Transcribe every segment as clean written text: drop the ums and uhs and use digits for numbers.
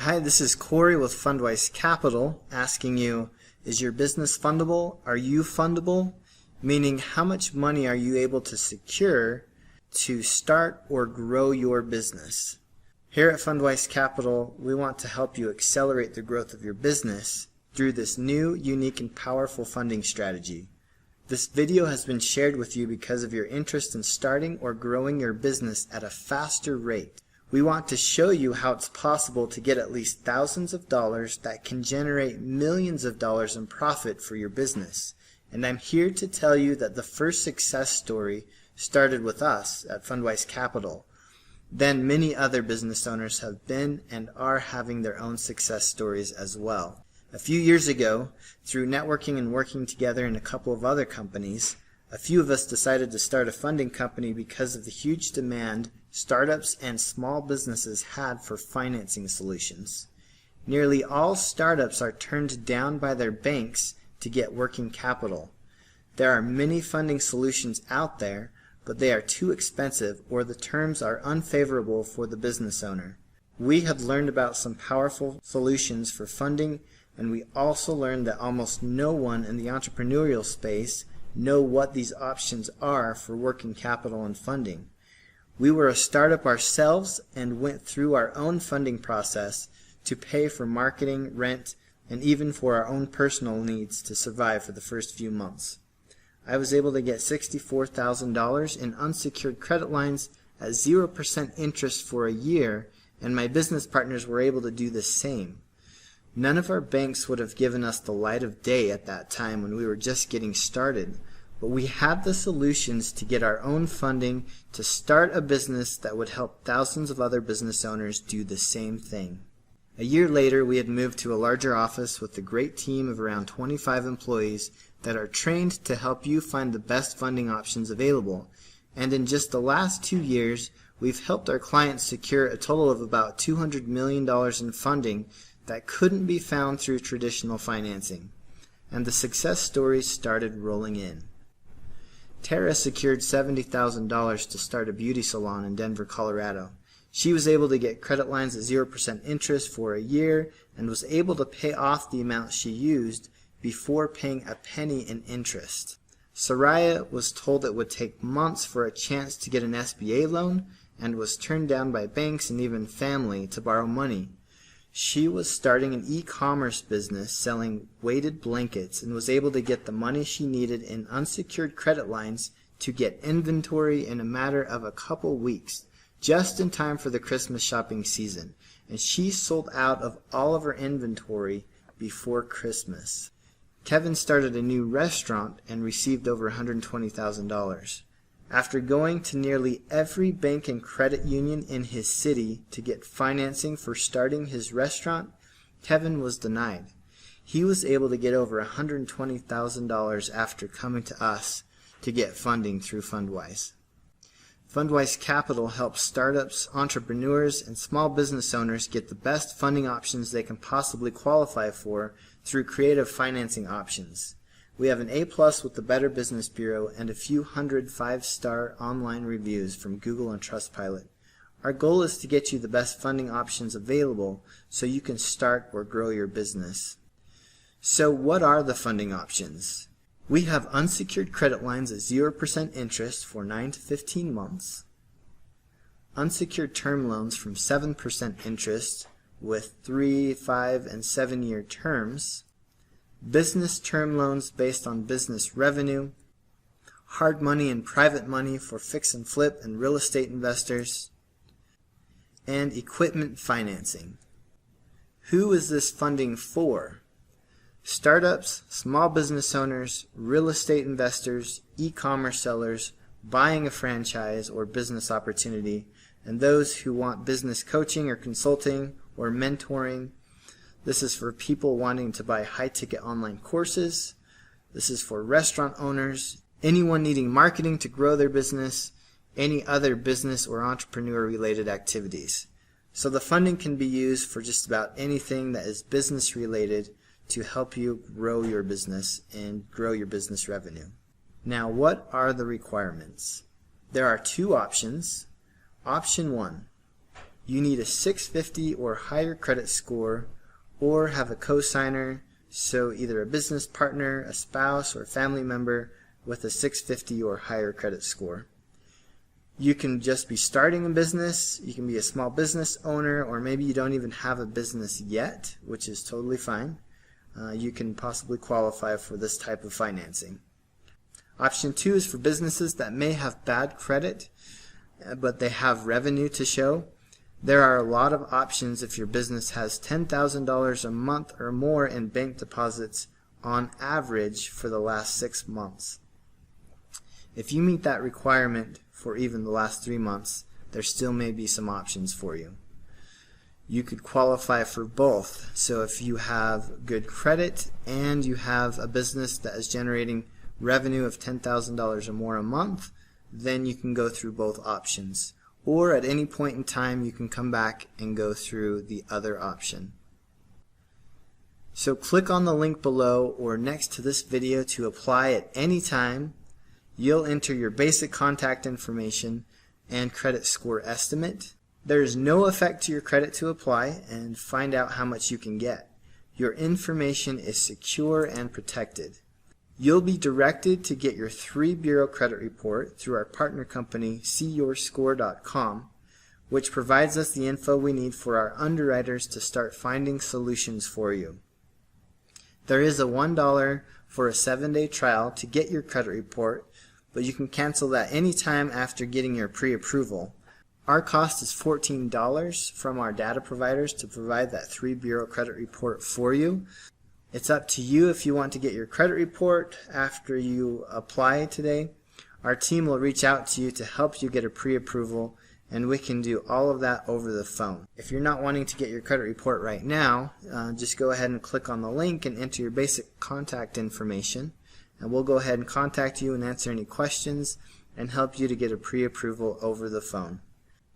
Hi, this is Corey with Fundwise Capital asking you, is your business fundable? Are you fundable? Meaning, how much money are you able to secure to start or grow your business? Here at Fundwise Capital, we want to help you accelerate the growth of your business through this new, unique, and powerful funding strategy. This video has been shared with you because of your interest in starting or growing your business at a faster rate. We want to show you how it's possible to get at least thousands of dollars that can generate millions of dollars in profit for your business. And I'm here to tell you that the first success story started with us at Fundwise Capital. Then many other business owners have been and are having their own success stories as well. A few years ago, through networking and working together in a couple of other companies, a few of us decided to start a funding company because of the huge demand startups and small businesses had for financing solutions. Nearly all startups are turned down by their banks to get working capital. There are many funding solutions out there, but they are too expensive or the terms are unfavorable for the business owner. We have learned about some powerful solutions for funding, and we also learned that almost no one in the entrepreneurial space know what these options are for working capital and funding. We were a startup ourselves and went through our own funding process to pay for marketing, rent, and even for our own personal needs to survive for the first few months. I was able to get $64,000 in unsecured credit lines at 0% interest for a year, and my business partners were able to do the same. None of our banks would have given us the light of day at that time when we were just getting started, but we had the solutions to get our own funding to start a business that would help thousands of other business owners do the same thing. A year later, we had moved to a larger office with a great team of around 25 employees that are trained to help you find the best funding options available. And in just the last 2 years, we've helped our clients secure a total of about $200 million in funding that couldn't be found through traditional financing. And the success stories started rolling in. Tara secured $70,000 to start a beauty salon in Denver, Colorado. She was able to get credit lines at 0% interest for a year and was able to pay off the amount she used before paying a penny in interest. Soraya was told it would take months for a chance to get an SBA loan and was turned down by banks and even family to borrow money. She was starting an e-commerce business selling weighted blankets and was able to get the money she needed in unsecured credit lines to get inventory in a matter of a couple weeks, just in time for the Christmas shopping season. And she sold out of all of her inventory before Christmas. Kevin started a new restaurant and received over $120,000. After going to nearly every bank and credit union in his city to get financing for starting his restaurant, Kevin was denied. He was able to get over $120,000 after coming to us to get funding through Fundwise. Fundwise Capital helps startups, entrepreneurs, and small business owners get the best funding options they can possibly qualify for through creative financing options. We have an A+ with the Better Business Bureau and a few hundred 5-star online reviews from Google and Trustpilot. Our goal is to get you the best funding options available so you can start or grow your business. So what are the funding options? We have unsecured credit lines at 0% interest for 9 to 15 months, unsecured term loans from 7% interest with 3, 5, and 7-year terms, business term loans based on business revenue, hard money and private money for fix and flip and real estate investors, and equipment financing. Who is this funding for? Startups, small business owners, real estate investors, e-commerce sellers, buying a franchise or business opportunity, and those who want business coaching or consulting or mentoring. This is for people wanting to buy high-ticket online courses. This is for restaurant owners, anyone needing marketing to grow their business, any other business or entrepreneur-related activities. So the funding can be used for just about anything that is business-related to help you grow your business and grow your business revenue. Now, what are the requirements? There are two options. Option 1. you need a 650 or higher credit score or have a co-signer, so either a business partner, a spouse, or a family member with a 650 or higher credit score. You can just be starting a business, you can be a small business owner, or maybe you don't even have a business yet, which is totally fine. You can possibly qualify for this type of financing. Option 2 is for businesses that may have bad credit, but they have revenue to show. There are a lot of options if your business has $10,000 a month or more in bank deposits on average for the last 6 months. If you meet that requirement for even the last 3 months, there still may be some options for you. You could qualify for both. So if you have good credit and you have a business that is generating revenue of $10,000 or more a month, then you can go through both options. Or at any point in time you can come back and go through the other option. So click on the link below or next to this video to apply at any time. You'll enter your basic contact information and credit score estimate. There is no effect to your credit to apply and find out how much you can get. Your information is secure and protected. You'll be directed to get your 3-bureau credit report through our partner company seeyourscore.com, which provides us the info we need for our underwriters to start finding solutions for you. There is a $1 for a 7-day trial to get your credit report, but you can cancel that anytime after getting your pre-approval. Our cost is $14 from our data providers to provide that 3-bureau credit report for you. It's up to you if you want to get your credit report after you apply today. Our team will reach out to you to help you get a pre-approval, and we can do all of that over the phone. If you're not wanting to get your credit report right now, just go ahead and click on the link and enter your basic contact information, and we'll go ahead and contact you and answer any questions and help you to get a pre-approval over the phone.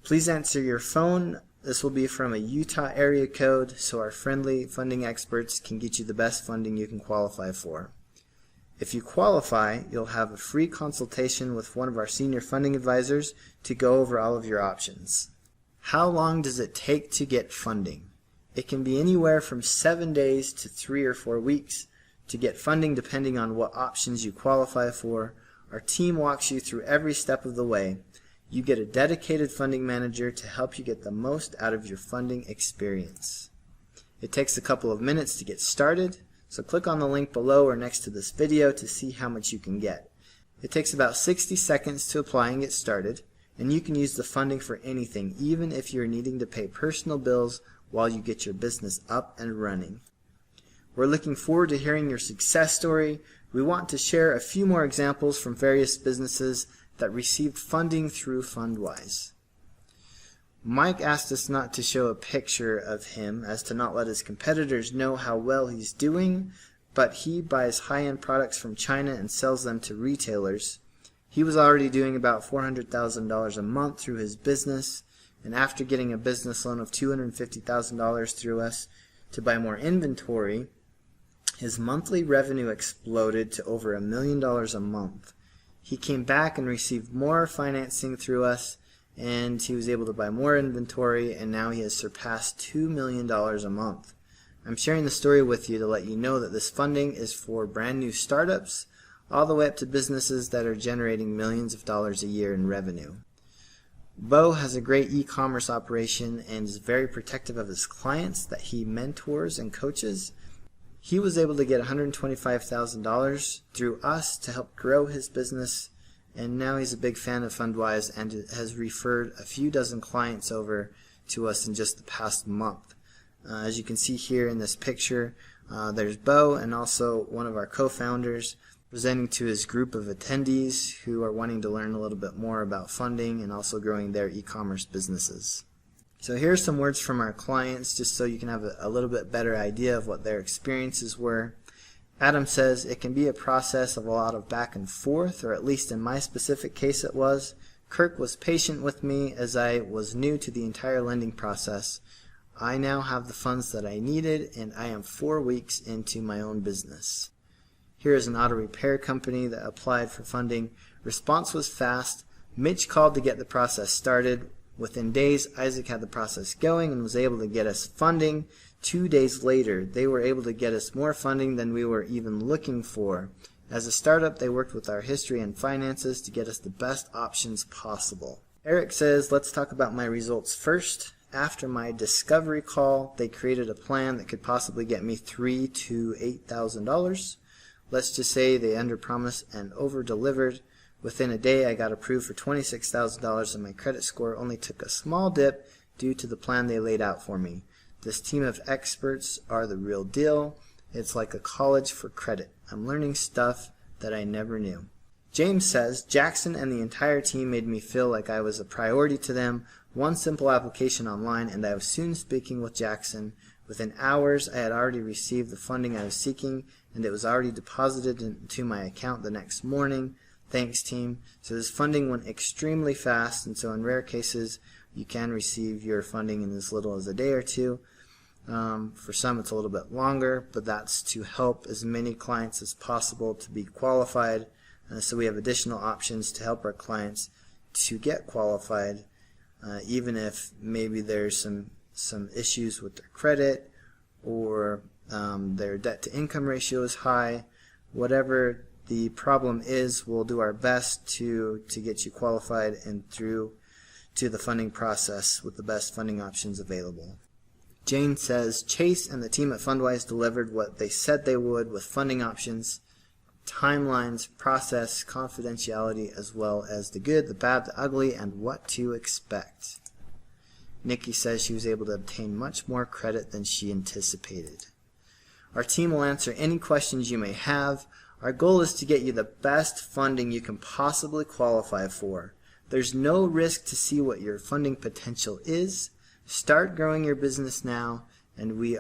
Please answer your phone. This will be from a Utah area code, so our friendly funding experts can get you the best funding you can qualify for. If you qualify, you'll have a free consultation with one of our senior funding advisors to go over all of your options. How long does it take to get funding? It can be anywhere from 7 days to 3 or 4 weeks to get funding depending on what options you qualify for. Our team walks you through every step of the way. You get a dedicated funding manager to help you get the most out of your funding experience. It takes a couple of minutes to get started, so click on the link below or next to this video to see how much you can get. It takes about 60 seconds to apply and get started, and you can use the funding for anything, even if you're needing to pay personal bills while you get your business up and running. We're looking forward to hearing your success story. We want to share a few more examples from various businesses that received funding through Fundwise. Mike asked us not to show a picture of him as to not let his competitors know how well he's doing, but he buys high-end products from China and sells them to retailers. He was already doing about $400,000 a month through his business, and after getting a business loan of $250,000 through us to buy more inventory, his monthly revenue exploded to over $1 million a month. He came back and received more financing through us, and he was able to buy more inventory, and now he has surpassed $2 million a month. I'm sharing the story with you to let you know that this funding is for brand new startups all the way up to businesses that are generating millions of dollars a year in revenue. Bo has a great e-commerce operation and is very protective of his clients that he mentors and coaches. He was able to get $125,000 through us to help grow his business, and now he's a big fan of Fundwise and has referred a few dozen clients over to us in just the past month. As you can see here in this picture, there's Bo and also one of our co-founders presenting to his group of attendees who are wanting to learn a little bit more about funding and also growing their e-commerce businesses. So here's some words from our clients just so you can have a little bit better idea of what their experiences were. Adam says, it can be a process of a lot of back and forth, or at least in my specific case it was. Kirk was patient with me as I was new to the entire lending process. I now have the funds that I needed, and I am 4 weeks into my own business. Here is an auto repair company that applied for funding. Response was fast. Mitch called to get the process started. Within days, Isaac had the process going and was able to get us funding. 2 days later, they were able to get us more funding than we were even looking for. As a startup, they worked with our history and finances to get us the best options possible. Eric says, let's talk about my results first. After my discovery call, they created a plan that could possibly get me $3,000 to $8,000. Let's just say they underpromised and over-delivered. Within a day, I got approved for $26,000 and my credit score only took a small dip due to the plan they laid out for me. This team of experts are the real deal. It's like a college for credit. I'm learning stuff that I never knew. James says, Jackson and the entire team made me feel like I was a priority to them. One simple application online and I was soon speaking with Jackson. Within hours, I had already received the funding I was seeking and it was already deposited into my account the next morning. Thanks, team. So this funding went extremely fast, and so in rare cases, you can receive your funding in as little as a day or two. For some, it's a little bit longer, but that's to help as many clients as possible to be qualified. So we have additional options to help our clients to get qualified, even if maybe there's some issues with their credit or their debt-to-income ratio is high. Whatever the problem is, we'll do our best to get you qualified and through to the funding process with the best funding options available. Jane says, Chase and the team at Fundwise delivered what they said they would with funding options, timelines, process, confidentiality, as well as the good, the bad, the ugly, and what to expect. Nikki says she was able to obtain much more credit than she anticipated. Our team will answer any questions you may have. Our goal is to get you the best funding you can possibly qualify for. There's no risk to see what your funding potential is. Start growing your business now, and we